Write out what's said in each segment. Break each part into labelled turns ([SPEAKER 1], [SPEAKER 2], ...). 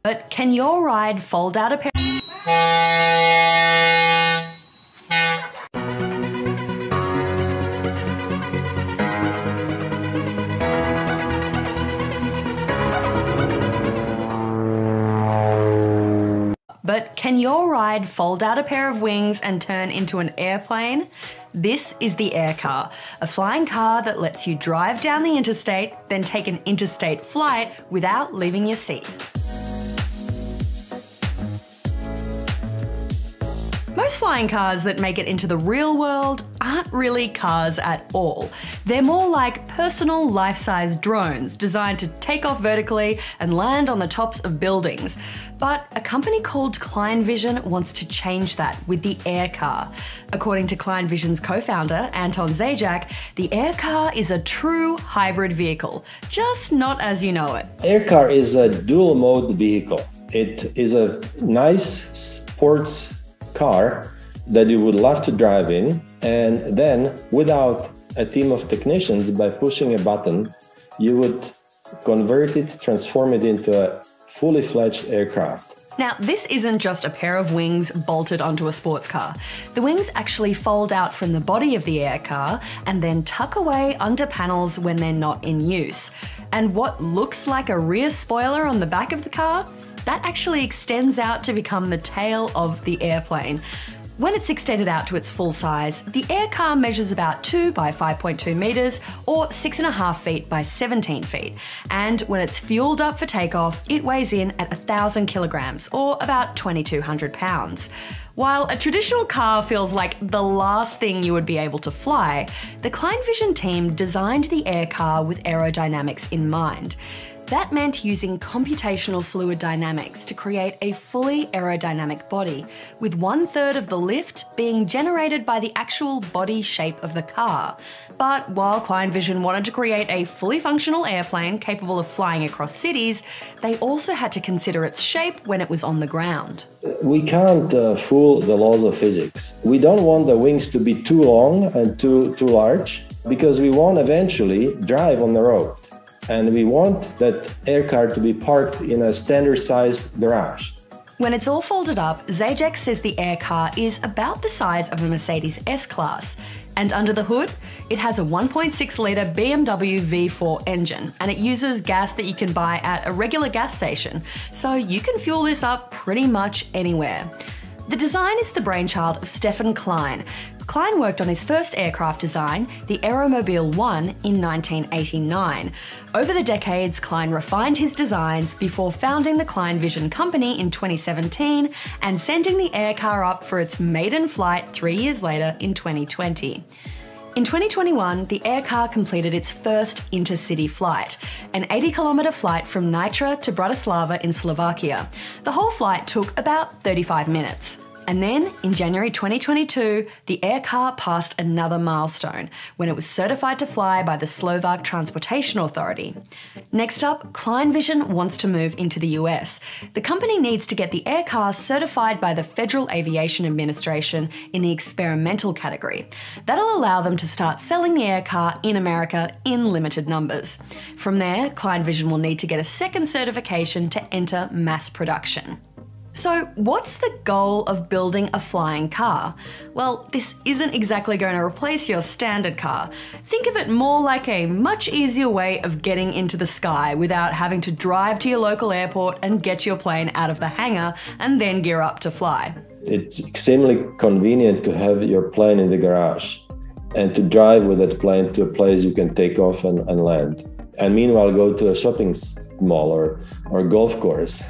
[SPEAKER 1] But can your ride fold out a pair? But can your ride fold out a pair of wings and turn into an airplane? This is the Air Car, a flying car that lets you drive down the interstate, then take an interstate flight without leaving your seat. Most flying cars that make it into the real world aren't really cars at all. They're more like personal life-size drones designed to take off vertically and land on the tops of buildings. But a company called Klein Vision wants to change that with the Air Car. According to Klein Vision's co-founder, Anton Zajac, the Air Car is a true hybrid vehicle, just not as you know it.
[SPEAKER 2] Air Car is a dual-mode vehicle. It is a nice sports car that you would love to drive in, and then without a team of technicians, by pushing a button, you would convert it, transform it into a fully fledged aircraft.
[SPEAKER 1] Now, this isn't just a pair of wings bolted onto a sports car. The wings actually fold out from the body of the Air Car and then tuck away under panels when they're not in use. And what looks like a rear spoiler on the back of the car, that actually extends out to become the tail of the airplane. When it's extended out to its full size, the Air Car measures about 2 by 5.2 meters or 6.5 feet by 17 feet. And when it's fueled up for takeoff, it weighs in at 1,000 kilograms or about 2,200 pounds. While a traditional car feels like the last thing you would be able to fly, the Klein Vision team designed the Air Car with aerodynamics in mind. That meant using computational fluid dynamics to create a fully aerodynamic body, with 1/3 of the lift being generated by the actual body shape of the car. But while Klein Vision wanted to create a fully functional airplane capable of flying across cities, they also had to consider its shape when it was on the ground.
[SPEAKER 2] We can't fool the laws of physics. We don't want the wings to be too long and too large, because we want eventually drive on the road. And we want that air car to be parked in a standard-sized garage.
[SPEAKER 1] When it's all folded up, Zajac says the Air Car is about the size of a Mercedes S-Class. And under the hood, it has a 1.6-litre BMW V4 engine, and it uses gas that you can buy at a regular gas station, so you can fuel this up pretty much anywhere. The design is the brainchild of Stefan Klein. Klein worked on his first aircraft design, the Mobil 1, in 1989. Over the decades, Klein refined his designs before founding the Klein Vision company in 2017 and sending the Air Car up for its maiden flight 3 years later in 2020. In 2021, the Air Car completed its first intercity flight, an 80-kilometre flight from Nitra to Bratislava in Slovakia. The whole flight took about 35 minutes. And then, in January 2022, the Air Car passed another milestone when it was certified to fly by the Slovak Transportation Authority. Next up, Klein Vision wants to move into the US. The company needs to get the Air Car certified by the Federal Aviation Administration in the experimental category. That'll allow them to start selling the Air Car in America in limited numbers. From there, Klein Vision will need to get a second certification to enter mass production. So what's the goal of building a flying car? Well, this isn't exactly going to replace your standard car. Think of it more like a much easier way of getting into the sky without having to drive to your local airport and get your plane out of the hangar and then gear up to fly.
[SPEAKER 2] It's extremely convenient to have your plane in the garage and to drive with that plane to a place you can take off and land. And meanwhile, go to a shopping mall or golf course.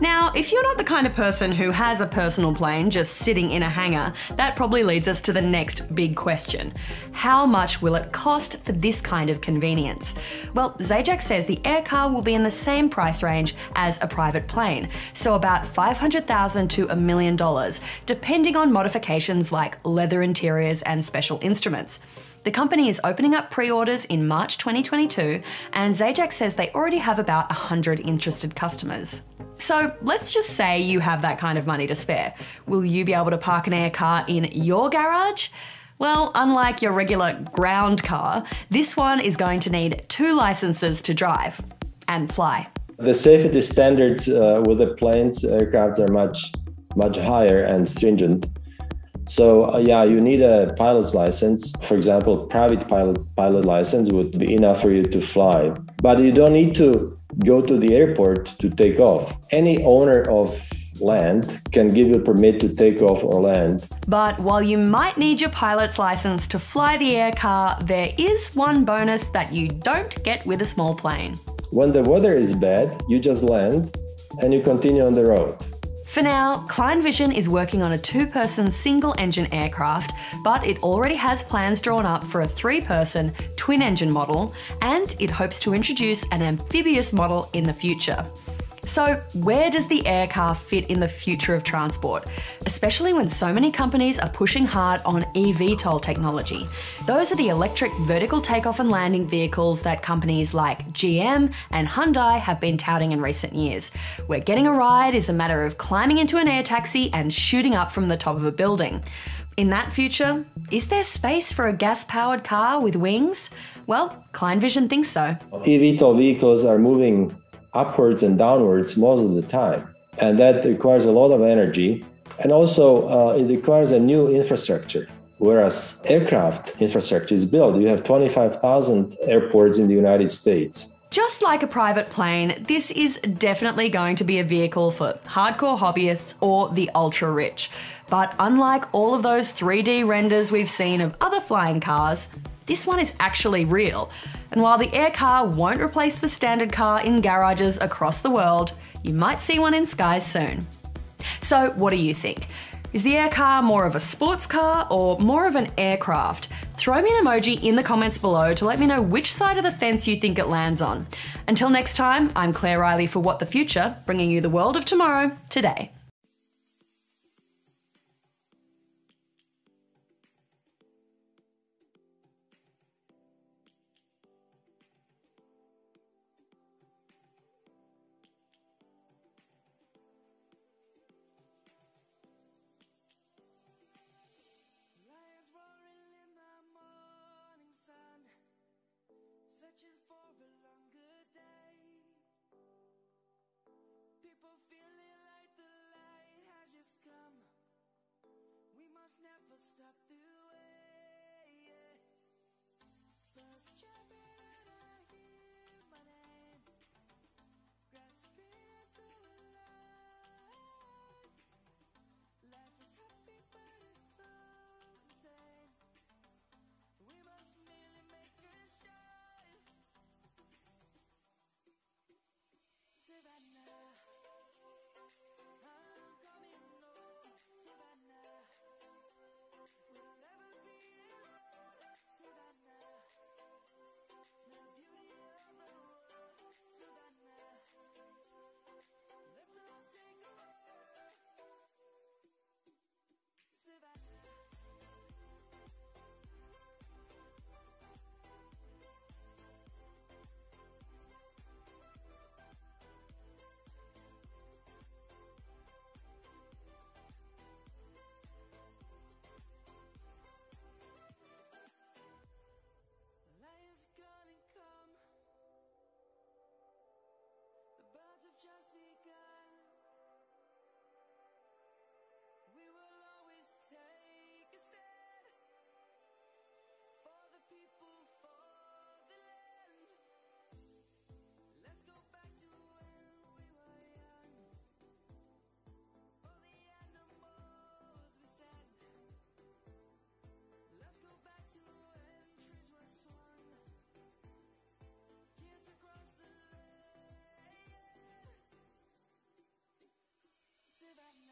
[SPEAKER 1] Now, if you're not the kind of person who has a personal plane just sitting in a hangar, that probably leads us to the next big question. How much will it cost for this kind of convenience? Well, Zajac says the Air Car will be in the same price range as a private plane, so about $500,000 to $1 million, depending on modifications like leather interiors and special instruments. The company is opening up pre-orders in March 2022, and Zajac says they already have about 100 interested customers. So let's just say you have that kind of money to spare. Will you be able to park an Air Car in your garage? Well, unlike your regular ground car, this one is going to need 2 licenses to drive and fly.
[SPEAKER 2] The safety standards with the planes, aircrafts are much higher and stringent. So yeah, you need a pilot's license. For example, private pilot license would be enough for you to fly. But you don't need to go to the airport to take off. Any owner of land can give you a permit to take off or land.
[SPEAKER 1] But while you might need your pilot's license to fly the air car, there is one bonus that you don't get with a small plane.
[SPEAKER 2] When the weather is bad, you just land and you continue on the road.
[SPEAKER 1] For now, Klein Vision is working on a 2-person single-engine aircraft, but it already has plans drawn up for a 3-person twin-engine model, and it hopes to introduce an amphibious model in the future. So where does the air car fit in the future of transport, especially when so many companies are pushing hard on eVTOL technology? Those are the electric vertical takeoff and landing vehicles that companies like GM and Hyundai have been touting in recent years, where getting a ride is a matter of climbing into an air taxi and shooting up from the top of a building. In that future, is there space for a gas-powered car with wings? Well, Klein Vision thinks so.
[SPEAKER 2] eVTOL vehicles are moving upwards and downwards most of the time. And that requires a lot of energy. And also it requires a new infrastructure. Whereas aircraft infrastructure is built, you have 25,000 airports in the United States.
[SPEAKER 1] Just like a private plane, this is definitely going to be a vehicle for hardcore hobbyists or the ultra-rich. But unlike all of those 3D renders we've seen of other flying cars, this one is actually real. And while the air car won't replace the standard car in garages across the world, you might see one in skies soon. So what do you think? Is the air car more of a sports car or more of an aircraft? Throw me an emoji in the comments below to let me know which side of the fence you think it lands on. Until next time, I'm Claire Riley for What the Future, bringing you the world of tomorrow, today.
[SPEAKER 3] Searching for a longer day. People feeling like the light has just come. We must never stop the way. Birds chirping and I hear my name, grasping into life. Life is happy but it's so insane. We must merely make a start. Savannah, I'm coming home. Savannah, we'll never be alone. Savannah, the beauty of the world. Savannah, let's all take a walk. Savannah. Just begun. We will always take a stand for the people, for the land. Let's go back to when we were young. For the animals we stand. Let's go back to when trees were swung. Kids across the land. Savannah.